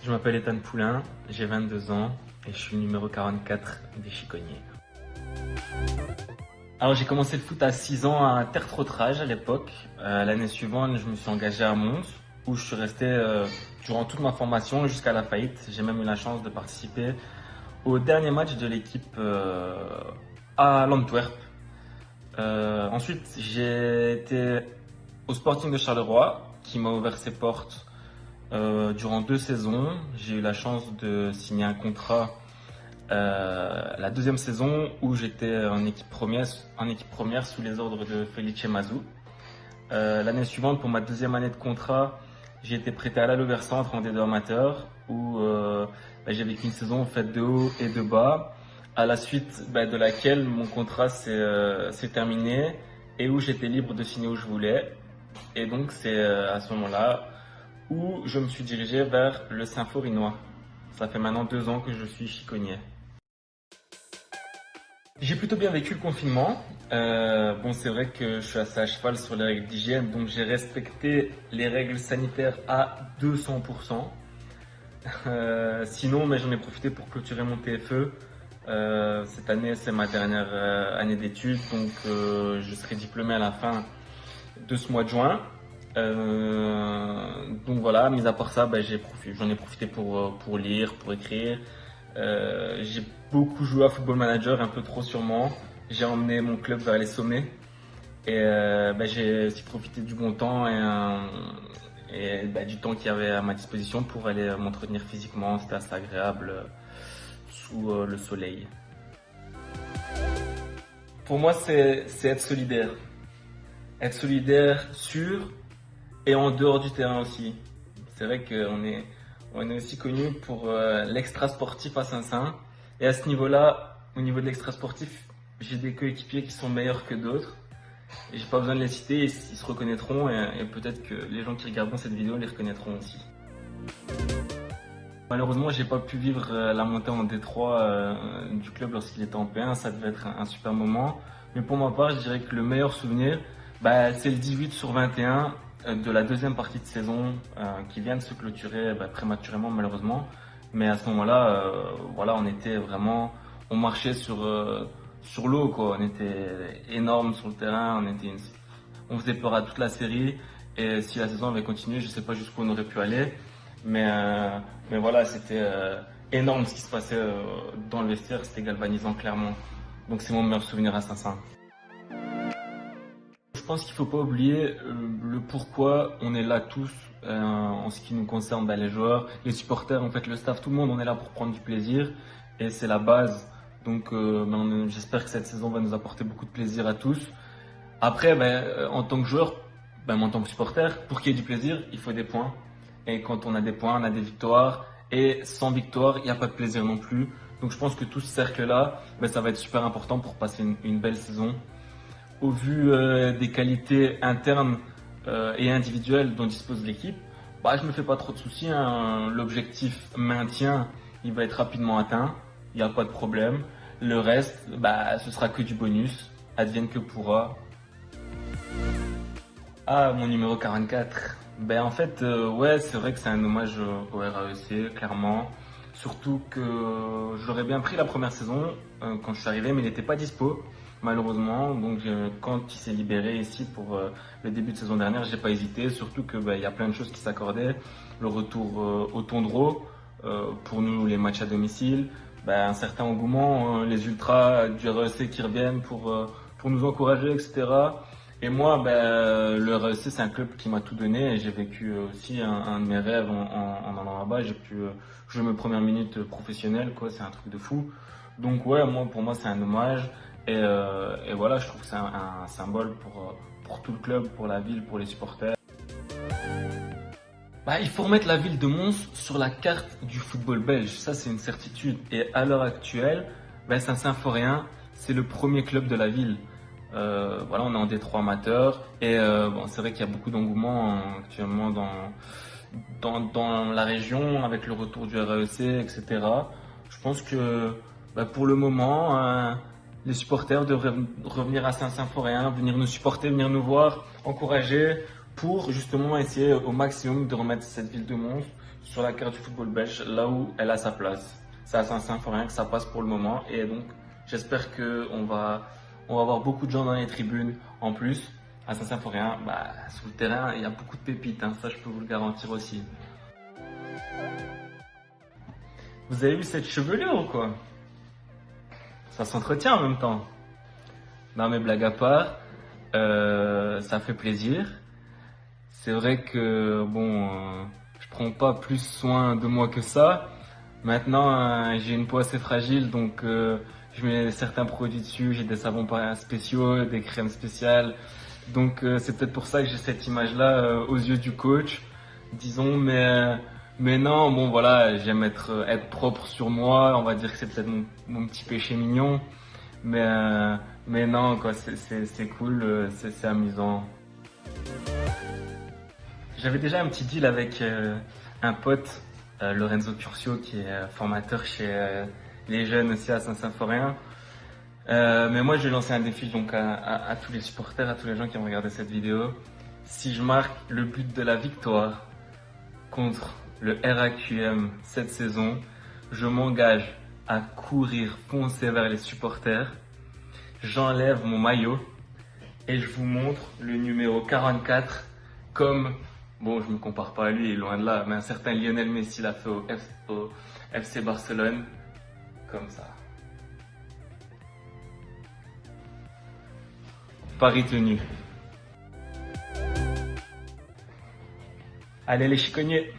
Je m'appelle Ethan Poulain, j'ai 22 ans et je suis numéro 44 des Chiconiers. Alors j'ai commencé le foot à 6 ans à Tertre-Trage à l'époque. L'année suivante, je me suis engagé à Mons où je suis resté durant toute ma formation jusqu'à la faillite. J'ai même eu la chance de participer au dernier match de l'équipe à l'Antwerp. Ensuite, j'ai été au Sporting de Charleroi qui m'a ouvert ses portes durant 2 saisons. J'ai eu la chance de signer un contrat la deuxième saison où j'étais en équipe première sous les ordres de Felice Mazou. L'année suivante, pour ma deuxième année de contrat, j'ai été prêté à l'Allover Centre en D2 amateur où j'ai vécu une saison faite de haut et de bas, à la suite de laquelle mon contrat s'est terminé et où j'étais libre de signer où je voulais. Et donc c'est à ce moment-là où je me suis dirigé vers le Symphorinois. Ça fait maintenant 2 ans que je suis chiconnier. J'ai plutôt bien vécu le confinement. C'est vrai que je suis assez à cheval sur les règles d'hygiène, donc j'ai respecté les règles sanitaires à 200%. Sinon, j'en ai profité pour clôturer mon TFE. Cette année, c'est ma dernière année d'études, donc je serai diplômé à la fin de ce mois de juin. Donc voilà, mis à part ça, j'en ai profité pour lire, pour écrire. J'ai beaucoup joué à Football Manager, un peu trop sûrement. J'ai emmené mon club vers les sommets et j'ai aussi profité du bon temps et du temps qu'il y avait à ma disposition pour aller m'entretenir physiquement. C'était assez agréable sous le soleil. Pour moi, c'est être solidaire. Être solidaire sur et en dehors du terrain aussi. C'est vrai qu'on est aussi connu pour l'extra sportif à Saint-Saëns. Et à ce niveau-là, au niveau de l'extra sportif, j'ai des coéquipiers qui sont meilleurs que d'autres. Et j'ai pas besoin de les citer, ils se reconnaîtront et peut-être que les gens qui regarderont cette vidéo les reconnaîtront aussi. Malheureusement, j'ai pas pu vivre la montée en D3 du club lorsqu'il était en P1. Ça devait être un super moment. Mais pour ma part, je dirais que le meilleur souvenir, c'est le 18/21 de la deuxième partie de saison qui vient de se clôturer prématurément malheureusement. Mais à ce moment-là, on marchait sur l'eau quoi. On était énorme sur le terrain, on faisait peur à toute la série. Et si la saison avait continué, je sais pas jusqu'où on aurait pu aller. Mais voilà, c'était énorme ce qui se passait dans le vestiaire, c'était galvanisant clairement. Donc c'est mon meilleur souvenir à Saint-Saëns. Je pense qu'il ne faut pas oublier le pourquoi on est là tous en ce qui nous concerne, les joueurs, les supporters, en fait le staff, tout le monde, on est là pour prendre du plaisir et c'est la base. Donc j'espère que cette saison va nous apporter beaucoup de plaisir à tous. Après, en tant que joueur, en tant que supporter, pour qu'il y ait du plaisir, il faut des points. Et quand on a des points, on a des victoires. Et sans victoire, il n'y a pas de plaisir non plus. Donc je pense que tout ce cercle-là, ça va être super important pour passer une belle saison. Au vu des qualités internes et individuelles dont dispose l'équipe, je me fais pas trop de soucis. L'objectif maintien, il va être rapidement atteint. Il n'y a pas de problème. Le reste, ce sera que du bonus. Advienne que pourra. Ah, mon numéro 44. En fait, c'est vrai que c'est un hommage au RAEC, clairement. Surtout que je l'aurais bien pris la première saison quand je suis arrivé, mais il n'était pas dispo, malheureusement. Donc quand il s'est libéré ici pour le début de saison dernière, j'ai pas hésité. Surtout que il y a plein de choses qui s'accordaient. Le retour au Tondreau, pour nous les matchs à domicile, un certain engouement, les ultras du RAEC qui reviennent pour nous encourager, etc. Et moi, le RAEC, c'est un club qui m'a tout donné et j'ai vécu aussi un de mes rêves en allant là-bas. J'ai pu jouer mes premières minutes professionnelles, quoi. C'est un truc de fou. Donc pour moi, c'est un hommage et voilà, je trouve que c'est un symbole pour tout le club, pour la ville, pour les supporters. Il faut remettre la ville de Mons sur la carte du football belge. Ça, c'est une certitude. Et à l'heure actuelle, Saint-Symphorien, c'est le premier club de la ville. On est en D3 amateur et c'est vrai qu'il y a beaucoup d'engouement actuellement dans la région avec le retour du RAEC, etc. Je pense que pour le moment, les supporters devraient revenir à Saint-Symphorien, venir nous supporter, venir nous voir, encourager pour justement essayer au maximum de remettre cette ville de Mons sur la carte du football belge, là où elle a sa place. C'est à Saint-Symphorien que ça passe pour le moment. Et donc, j'espère on va avoir beaucoup de gens dans les tribunes. En plus, à Saint-Symphorien, bah, sur le terrain, il y a beaucoup de pépites. Hein, ça, je peux vous le garantir aussi. Vous avez vu cette chevelure ou quoi? Ça s'entretient en même temps. Non, mais blague à part, ça fait plaisir. C'est vrai que bon, je prends pas plus soin de moi que ça. Maintenant, j'ai une peau assez fragile, donc je mets certains produits dessus. J'ai des savons pas spéciaux, des crèmes spéciales. Donc c'est peut-être pour ça que j'ai cette image-là aux yeux du coach, disons. Mais non, bon voilà, j'aime être propre sur moi. On va dire que c'est peut-être mon petit péché mignon. Mais euh, mais non, quoi, c'est cool, c'est amusant. J'avais déjà un petit deal avec un pote, Lorenzo Curcio, qui est formateur chez les jeunes aussi à Saint-Symphorien. Mais moi, je vais lancer un défi donc à tous les supporters, à tous les gens qui vont regarder cette vidéo. Si je marque le but de la victoire contre le RAQM cette saison, je m'engage à courir, foncer vers les supporters. J'enlève mon maillot et je vous montre le numéro 44 comme, bon, je me compare pas à lui, loin de là, mais un certain Lionel Messi l'a fait au FC Barcelone, comme ça. Paris tenu. Allez les chiconniers!